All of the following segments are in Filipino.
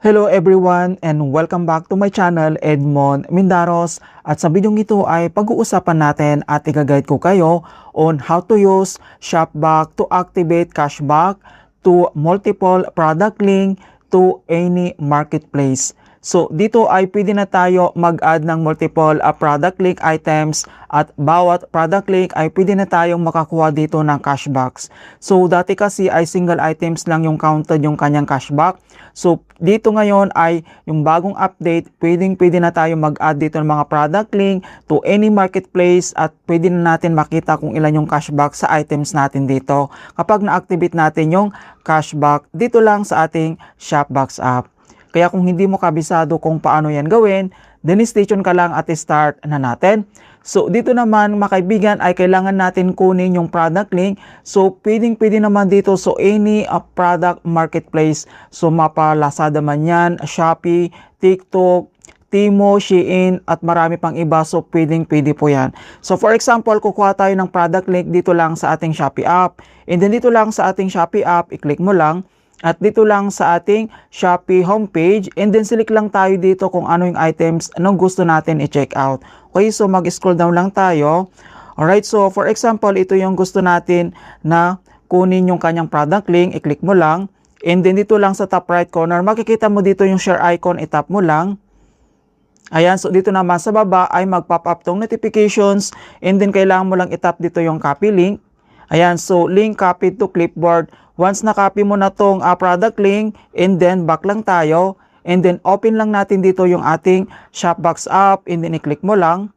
Hello everyone and welcome back to my channel, Edmond Mindaros. At sa video ito ay pag-uusapan natin at i-guide ko kayo on how to use Shopback to activate cashback to multiple product link to any marketplace. So dito ay pwede na tayo mag-add ng multiple product link items at bawat product link ay pwede na tayong makakuha dito ng cashbacks. So dati kasi ay single items lang yung counted yung kanyang cashback. So dito ngayon ay yung bagong update, pwede na tayo mag-add dito ng mga product link to any marketplace at pwede na natin makita kung ilan yung cashback sa items natin dito kapag na-activate natin yung cashback dito lang sa ating Shopbox app. Kaya kung hindi mo kabisado kung paano yan gawin, then stay tuned ka lang at start na natin. So dito naman mga kaibigan ay kailangan natin kunin yung product link. So pwede naman dito so any product marketplace. So mapa Lazada man yan, Shopee, TikTok, Timo, Shein at marami pang iba. So pwede po yan. So for example, kukuha tayo ng product link dito lang sa ating Shopee app. And then dito lang sa ating Shopee app, i-click mo lang. At dito lang sa ating Shopee homepage and then select lang tayo dito kung ano yung items anong gusto natin i-check out. Okay, so mag-scroll down lang tayo. Alright, so for example, ito yung gusto natin na kunin yung kanyang product link. I-click mo lang. And then dito lang sa top right corner, makikita mo dito yung share icon. I-tap mo lang. Ayan, so dito naman sa baba ay mag-pop up tong notifications. And then kailangan mo lang i-tap dito yung copy link. Ayan, so link copied to clipboard. Once na-copy mo na tong product link, and then back lang tayo, and then open lang natin dito yung ating Shopbox app, and then i-click mo lang.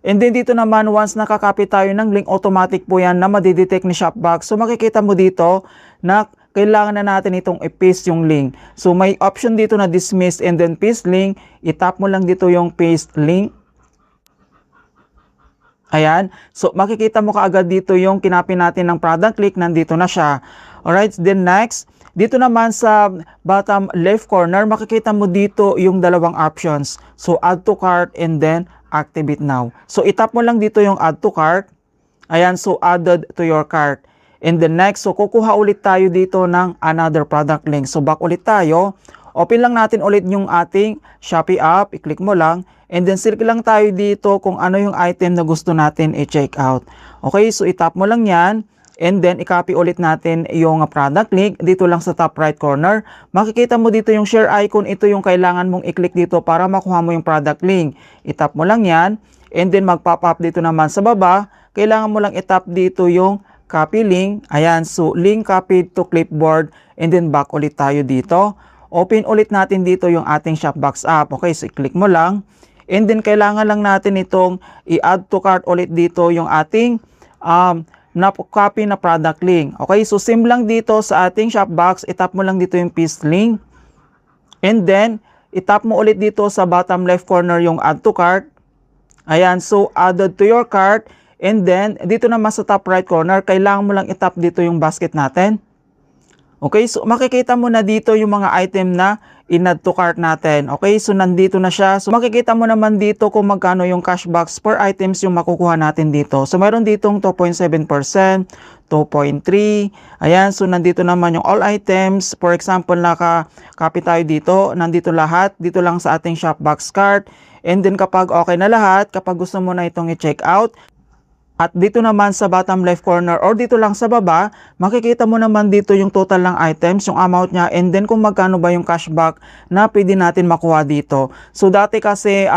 And then dito naman, once nakakopy tayo ng link, automatic po yan na madidetect ni Shopbox. So makikita mo dito na kailangan na natin itong i-paste yung link. So may option dito na dismiss and then paste link. I-tap mo lang dito yung paste link. Ayan. So makikita mo kaagad dito yung kinopy natin ng product link, nandito na siya. Alright, then next, dito naman sa bottom left corner, makikita mo dito yung dalawang options. So, add to cart and then activate now. So, itap mo lang dito yung add to cart. Ayan, so added to your cart. And then next, so kukuha ulit tayo dito ng another product link. So, back ulit tayo. Open lang natin ulit yung ating Shopee app. I-click mo lang. And then, select lang tayo dito kung ano yung item na gusto natin i-check out. Okay, so itap mo lang yan. And then, i-copy ulit natin yung product link dito lang sa top right corner. Makikita mo dito yung share icon. Ito yung kailangan mong i-click dito para makuha mo yung product link. I-tap mo lang yan. And then, mag-pop up dito naman sa baba. Kailangan mo lang i-tap dito yung copy link. Ayan, so link copied to clipboard. And then, back ulit tayo dito. Open ulit natin dito yung ating Shopbox app. Okay, so i-click mo lang. And then, kailangan lang natin itong i-add to cart ulit dito yung ating na copy na product link. Okay, so same lang dito sa ating Shopbox, itap mo lang dito yung paste link. And then, itap mo ulit dito sa bottom left corner yung add to cart. Ayan, so added to your cart. And then, dito naman sa top right corner, kailangan mo lang itap dito yung basket natin. Okay, so makikita mo na dito yung mga item na in-add to cart natin. Okay, so nandito na siya. So makikita mo naman dito kung magkano yung cashbacks per items yung makukuha natin dito. So meron ditong 2.7%, 2.3. Ayan, so nandito naman yung all items. For example, naka-copy tayo dito. Nandito lahat. Dito lang sa ating Shopbox cart. And then kapag okay na lahat, kapag gusto mo na itong i-check out, at dito naman sa bottom left corner or dito lang sa baba, makikita mo naman dito yung total ng items, yung amount niya, and then kung magkano ba yung cashback na pwede natin makuha dito. So dati kasi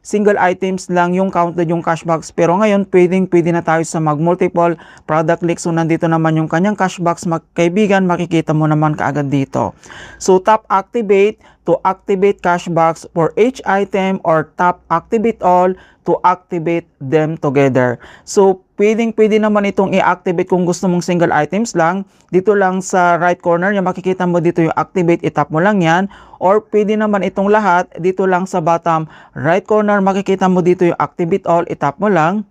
single items lang yung counted yung cashbacks, pero ngayon pwede na tayo sa mag-multiple product link. So nandito naman yung kanyang cashbacks, kaibigan, makikita mo naman kaagad dito. So tap activate to activate cashbacks for each item or tap activate all to activate them together. So, pwede naman itong i-activate kung gusto mong single items lang. Dito lang sa right corner, yung makikita mo dito yung activate, itap mo lang yan. Or pwede naman itong lahat, dito lang sa bottom right corner, makikita mo dito yung activate all, itap mo lang.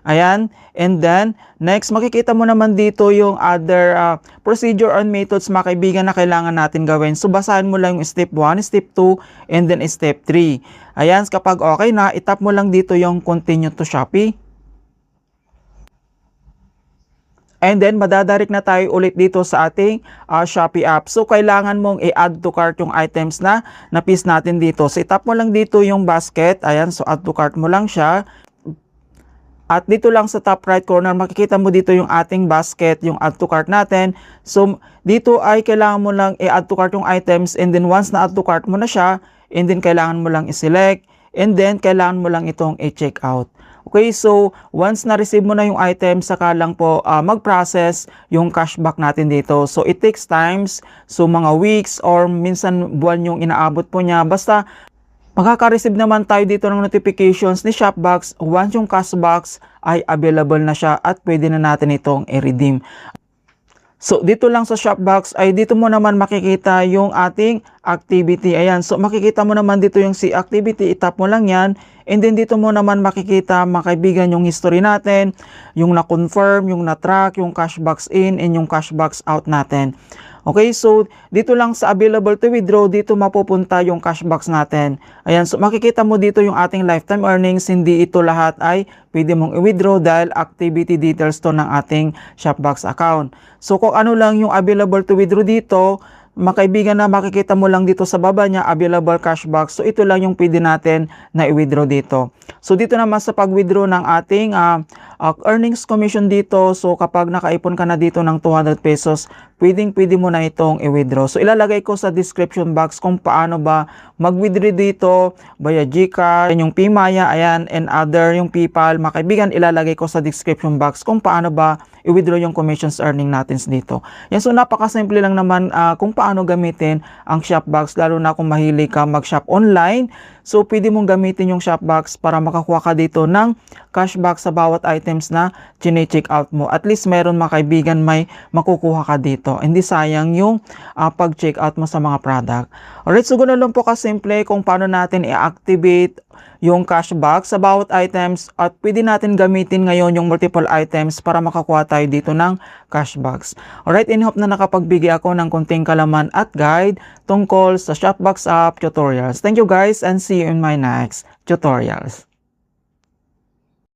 Ayan. And then, next, makikita mo naman dito yung other procedure and methods, mga kaibigan, na kailangan natin gawin. So, basahin mo lang yung step 1, step 2, and then step 3. Ayan, kapag okay na, itap mo lang dito yung continue to Shopee. And then, madadirect na tayo ulit dito sa ating Shopee app. So, kailangan mong i-add to cart yung items na na-piece natin dito. So, itap mo lang dito yung basket. Ayan, so add to cart mo lang siya. At dito lang sa top right corner, makikita mo dito yung ating basket, yung add to cart natin. So, dito ay kailangan mo lang i-add to cart yung items. And then, once na add to cart mo na siya, and then kailangan mo lang i-select. And then, kailangan mo lang itong i-check out. Okay, so once na-receive mo na yung item, saka lang po mag-process yung cashback natin dito. So it takes times, so mga weeks or minsan buwan yung inaabot po niya. Basta makaka-receive naman tayo dito ng notifications ni Shopbox once yung cashbacks ay available na siya at pwede na natin itong i-redeem. So, dito lang sa Shopbox ay dito mo naman makikita yung ating activity. Ayan. So, makikita mo naman dito yung si activity. Itap mo lang yan. And then, dito mo naman makikita, mga kaibigan, yung history natin, yung na-confirm, yung na-track, yung cashbacks in, and yung cashbacks out natin. Okay, so dito lang sa available to withdraw, dito mapupunta yung cashbacks natin. Ayan, so makikita mo dito yung ating lifetime earnings, hindi ito lahat ay pwede mong i-withdraw dahil activity details to ng ating Shopbox account. So kung ano lang yung available to withdraw dito, makaibigan na makikita mo lang dito sa baba niya, available cashbacks. So ito lang yung pwede natin na i-withdraw dito. So dito naman sa pag-withdraw ng ating earnings commission dito, so kapag nakaipon ka na dito ng 200 pesos, pwede mo na itong i-withdraw. So ilalagay ko sa description box kung paano ba mag-withdraw dito via GCash, yung PMaya, ayan, and other yung PayPal. Makaibigan, ilalagay ko sa description box kung paano ba i-withdraw yung commissions earning natin dito. Yan, so napakasimple lang naman kung paano gamitin ang Shopbox, lalo na kung mahilig ka mag-shop online. So pwede mong gamitin yung Shopbox para makakuha ka dito ng cashback sa bawat items na chine-check out mo. At least meron mga kaibigan, may makukuha ka dito. Hindi sayang yung pag-check out mo sa mga product. Alright, so ganoon lang po kasimple kung paano natin i-activate yung cashback sa bawat items at pwede natin gamitin ngayon yung multiple items para makakuha tayo dito ng cashbacks. Alright, in hope na nakapagbigay ako ng konting kalaman at guide tungkol sa Shopbox app tutorials. Thank you guys and see you in my next tutorials.